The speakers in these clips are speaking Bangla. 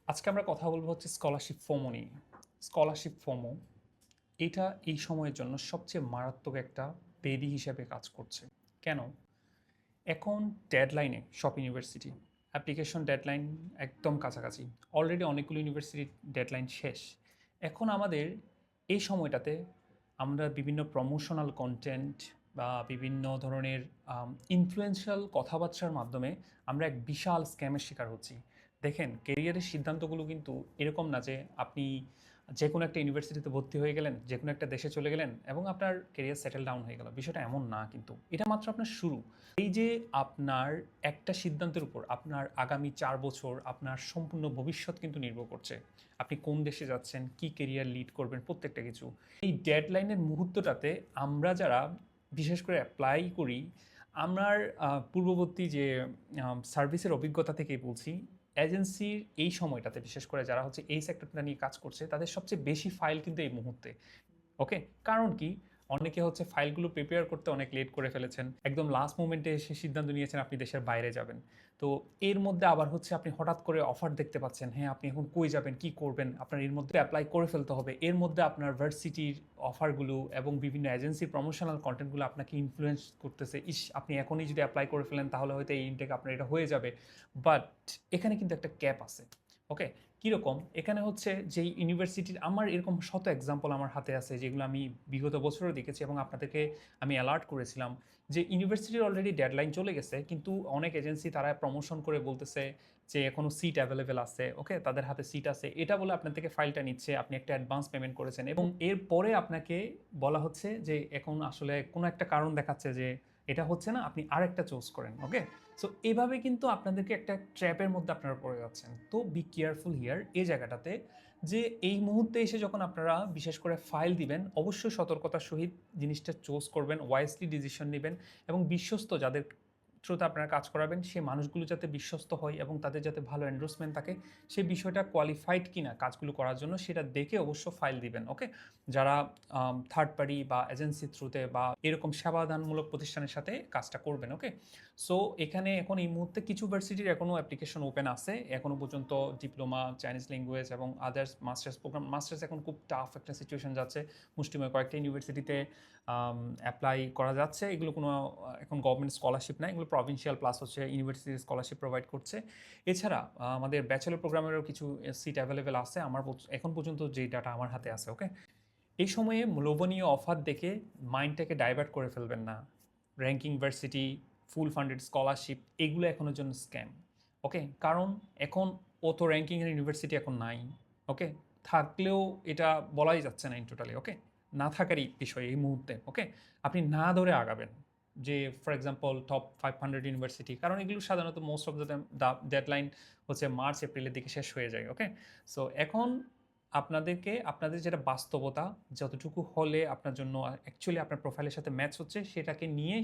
আজকে আমরা কথা বলবো হচ্ছে স্কলারশিপ ফোমো নিয়ে। স্কলারশিপ ফোমো এটা এই সময়ের জন্য সবচেয়ে মারাত্মক একটা বেদি হিসেবে কাজ করছে। কেন? এখন ডেডলাইনে সব ইউনিভার্সিটি অ্যাপ্লিকেশন ডেডলাইন একদম কাছাকাছি। অলরেডি অনেকগুলো ইউনিভার্সিটির ডেডলাইন শেষ। এখন আমাদের এই সময়টাতে আমরা বিভিন্ন প্রমোশনাল কন্টেন্ট বা বিভিন্ন ধরনের ইনফ্লুয়েন্সিয়াল কথাবার্তার মাধ্যমে আমরা এক বিশাল স্ক্যামের শিকার হচ্ছি। দেখেন, কেরিয়ারের সিদ্ধান্তগুলো কিন্তু এরকম না যে আপনি যে কোনো একটা ইউনিভার্সিটিতে ভর্তি হয়ে গেলেন, যে কোনো একটা দেশে চলে গেলেন এবং আপনার কেরিয়ার সেটেল ডাউন হয়ে গেল। বিষয়টা এমন না, কিন্তু এটা মাত্র আপনার শুরু। এই যে আপনার একটা সিদ্ধান্তের উপর আপনার আগামী 4 বছর আপনার সম্পূর্ণ ভবিষ্যৎ কিন্তু নির্ভর করছে। আপনি কোন দেশে যাচ্ছেন, কি কেরিয়ার লিড করবেন, প্রত্যেকটা কিছু। এই ডেডলাইনের মুহূর্তটাতে আমরা যারা বিশেষ করে অ্যাপ্লাই করি, আমার পূর্ববর্তী যে সার্ভিসের অভিজ্ঞতা থেকেই বলছি, এজেন্সির এই সময়টাতে বিশেষ করে যারা হচ্ছে এই সেক্টরটা নিয়ে কাজ করছে তাদের সবচেয়ে বেশি ফাইল কিন্তু এই মুহূর্তে। ওকে, কারণ কি? অনেকে হচ্ছে ফাইলগুলো প্রিপেয়ার করতে অনেক লেট করে ফেলেছেন, একদম লাস্ট মোমেন্টে এসে সিদ্ধান্ত নিয়েছেন আপনি দেশের বাইরে যাবেন। তো এর মধ্যে আবার হচ্ছে আপনি হঠাৎ করে অফার দেখতে পাচ্ছেন, হ্যাঁ আপনি এখন কই যাবেন, কি করবেন, আপনার এর মধ্যে অ্যাপ্লাই করে ফেলতে হবে। এর মধ্যে আপনার ভার্সিটির অফারগুলো এবং বিভিন্ন এজেন্সির প্রমোশনাল কন্টেন্টগুলো আপনাকে ইনফ্লুয়েন্স করতেছে, ইস আপনি এখনই যদি অ্যাপ্লাই করে ফেলেন তাহলে হয়তো এই ইনটেক আপনার এটা হয়ে যাবে। বাট এখানে কিন্তু একটা ক্যাপ আছে। ওকে, কীরকম? এখানে হচ্ছে যেই ইউনিভার্সিটির, আমার এরকম শত এক্সাম্পল আমার হাতে আছে যেগুলো আমি বিগত বছরও দেখেছি এবং আপনাদেরকে আমি অ্যালার্ট করেছিলাম যে ইউনিভার্সিটির অলরেডি ডেডলাইন চলে গেছে, কিন্তু অনেক এজেন্সি তারা প্রমোশন করে বলতেছে যে এখনও সিট অ্যাভেলেবেল আছে। ওকে, তাদের হাতে সিট আছে, এটা বলে আপনার থেকে ফাইলটা নিচ্ছে, আপনি একটা অ্যাডভান্স পেমেন্ট করেছেন এবং এরপরে আপনাকে বলা হচ্ছে যে এখন আসলে কোনো একটা কারণ দেখাচ্ছে যে এটা হচ্ছে না, আপনি আরেকটা চুজ করেন। ওকে, সো এভাবে কিন্তু আপনাদেরকে একটা ট্র্যাপের মধ্যে আপনারা পড়ে যাচ্ছেন। তো বি কেয়ারফুল হিয়ার এই জায়গাটাতে, যে এই মুহূর্তে এসে যখন আপনারা বিশেষ করে ফাইল দিবেন, অবশ্যই সতর্কতার সহিত জিনিসটা চুজ করবেন, ওয়াইজলি ডিসিশন নেবেন এবং বিশ্বস্ত যাদের থ্রুতে আপনারা কাজ করাবেন সেই মানুষগুলো যাতে বিশ্বস্ত হয় এবং তাদের যাতে ভালো এন্ডোর্সমেন্ট থাকে, সেই বিষয়টা কোয়ালিফাইড কিনা কাজগুলো করার জন্য সেটা দেখে অবশ্য ফাইল দিবেন। ওকে, যারা থার্ড পার্টি বা এজেন্সির থ্রুতে বা এরকম সেবাদানমূলক প্রতিষ্ঠানের সাথে কাজটা করবেন। ওকে, সো এখানে এখন এই মুহূর্তে কিছু ভার্সিটির এখনও অ্যাপ্লিকেশন ওপেন আছে, এখনও পর্যন্ত ডিপ্লোমা, চাইনিজ ল্যাঙ্গুয়েজ এবং আদার্স মাস্টার্স প্রোগ্রাম। মাস্টার্স এখন খুব টাফ একটা সিচুয়েশন যাচ্ছে, মুষ্টিমেয় কয়েকটা ইউনিভার্সিটিতে অ্যাপ্লাই করা যাচ্ছে। এগুলো কোনো এখন গভর্নমেন্ট স্কলারশিপ না, এগুলো প্রভিন্সিয়াল প্লাস হচ্ছে ইউনিভার্সিটি স্কলারশিপ প্রোভাইড করছে। এছাড়া আমাদের ব্যাচেলর প্রোগ্রামেরও কিছু সিট অ্যাভেলেবেল আছে আমার এখন পর্যন্ত যে ডাটা আমার হাতে আছে। ওকে, এই সময়ে লোভনীয় অফার দেখে মাইন্ডটাকে ডাইভার্ট করে ফেলবেন না। র্যাঙ্কিং ভার্সিটি, ফুল ফান্ডেড স্কলারশিপ, এগুলো এখনের জন্য স্ক্যাম। ওকে, কারণ এখন অত র্যাঙ্কিংয়ের ইউনিভার্সিটি এখন নাই। ওকে, থাকলেও এটা বলাই যাচ্ছে না ইন টোটালি। ওকে, না থাকারই বিষয় এই মুহূর্তে। ওকে, আপনি না ধরে আগাবেন যে ফর এক্সাম্পল টপ 500 ইউনিভার্সিটি, কারণ এগুলো সাধারণত মোস্ট অফ দ্য ডেডলাইন হচ্ছে মার্চ এপ্রিলের দিকে শেষ হয়ে যায়। ওকে, সো এখন আপনাদের যেটা বাস্তবতা, যতটুকু হলে আপনার জন্য অ্যাকচুয়ালি আপনার প্রোফাইলের সাথে ম্যাচ হচ্ছে সেটাকে নিয়ে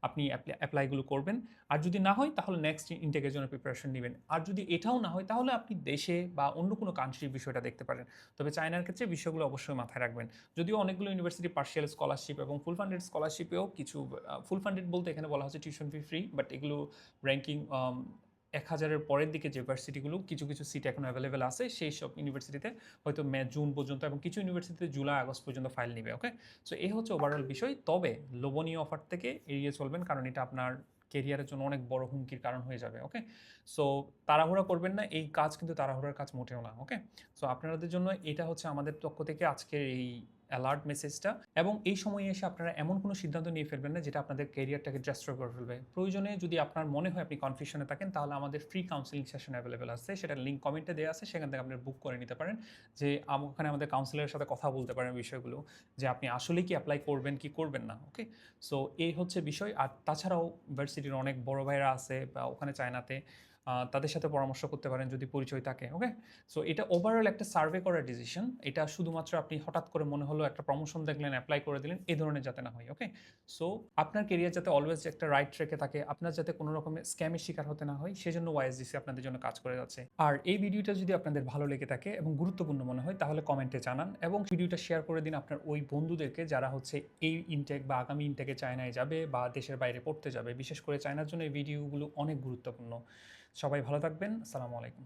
আপনি অ্যাপ্লাইগুলো করবেন। আর যদি না হয় তাহলে নেক্সট ইনটেকের জন্য প্রিপারেশন নেবেন। আর যদি এটাও না হয় তাহলে আপনি দেশে বা অন্য কোনো কান্ট্রির বিষয়টা দেখতে পারেন। তবে চায়নার ক্ষেত্রে বিষয়গুলো অবশ্যই মাথায় রাখবেন। যদিও অনেকগুলো ইউনিভার্সিটি পার্শিয়াল স্কলারশিপ এবং ফুল ফান্ডেড স্কলারশিপেও কিছু, ফুল ফান্ডেড বলতে এখানে বলা হচ্ছে টিউশন ফি ফ্রি, বাট এগুলো র্যাঙ্কিং 1000-এর পরের দিকে যে ভার্সিটিগুলো কিছু কিছু সিট এখন অ্যাভেলেবেল আছে সেই সব ইউনিভার্সিটিতে হয়তো মে জুন পর্যন্ত এবং কিছু ইউনিভার্সিটিতে জুলাই আগস্ট পর্যন্ত ফাইল নেবে। ওকে, সো এই হচ্ছে ওভারঅল বিষয়। তবে লোভনীয় অফার থেকে এড়িয়ে চলবেন, কারণ এটা আপনার কেরিয়ারের জন্য অনেক বড় হুমকির কারণ হয়ে যাবে। ওকে, সো তাড়াহুড়া করবেন না, এই কাজ কিন্তু তাড়াহুড়ার কাজ মোটেও না। ওকে, সো আপনাদের জন্য এটা হচ্ছে আমাদের পক্ষ থেকে আজকের এই অ্যালার্ট মেসেজটা। এবং এই সময়ে এসে আপনারা এমন কোনো সিদ্ধান্ত নিয়ে ফেলবেন না যেটা আপনাদের ক্যারিয়ারটাকে ড্রাস্ট্রয় করে ফেলবে। প্রয়োজনে যদি আপনার মনে হয় আপনি কনফিউশনে থাকেন তাহলে আমাদের ফ্রি কাউন্সেলিং সেশন অ্যাভেলেবেল আছে, সেটার লিঙ্ক কমেন্টে দেওয়া আছে, সেখান থেকে আপনারা বুক করে নিতে পারেন। যে ওখানে আমাদের কাউন্সিলরের সাথে কথা বলতে পারেন বিষয়গুলো, যে আপনি আসলে কি অ্যাপ্লাই করবেন কি করবেন না। ওকে, সো এই হচ্ছে বিষয়। আর তাছাড়াও ভার্সিটির অনেক বড় ভাইরা আছে বা ওখানে চায়নাতে, তাদের সাথে পরামর্শ করতে পারেন যদি পরিচয় থাকে। ওকে, সো এটা ওভারঅল একটা সার্ভে করার ডিসিশন। এটা শুধুমাত্র আপনি হঠাৎ করে মনে হলো একটা প্রমোশন দেখলেন অ্যাপ্লাই করে দিলেন, এই ধরনের যাতে না হয়। ওকে, সো আপনার কেরিয়ার যাতে অলওয়েজ একটা রাইট ট্র্যাকে থাকে, আপনার যাতে কোনো রকমের স্ক্যামের শিকার হতে না হয়, সেজন্য ওয়াইএসডিসি আপনাদের জন্য কাজ করে যাচ্ছে। আর এই ভিডিওটা যদি আপনাদের ভালো লেগে থাকে এবং গুরুত্বপূর্ণ মনে হয় তাহলে কমেন্টে জানান এবং ভিডিওটা শেয়ার করে দিন আপনার ওই বন্ধুদেরকে যারা হচ্ছে এই ইনটেক বা আগামী ইনটেকে চায়নায় যাবে বা দেশের বাইরে পড়তে যাবে। বিশেষ করে চায়নার জন্য এই ভিডিওগুলো অনেক গুরুত্বপূর্ণ। সবাই ভালো থাকবেন। আসসালামু আলাইকুম।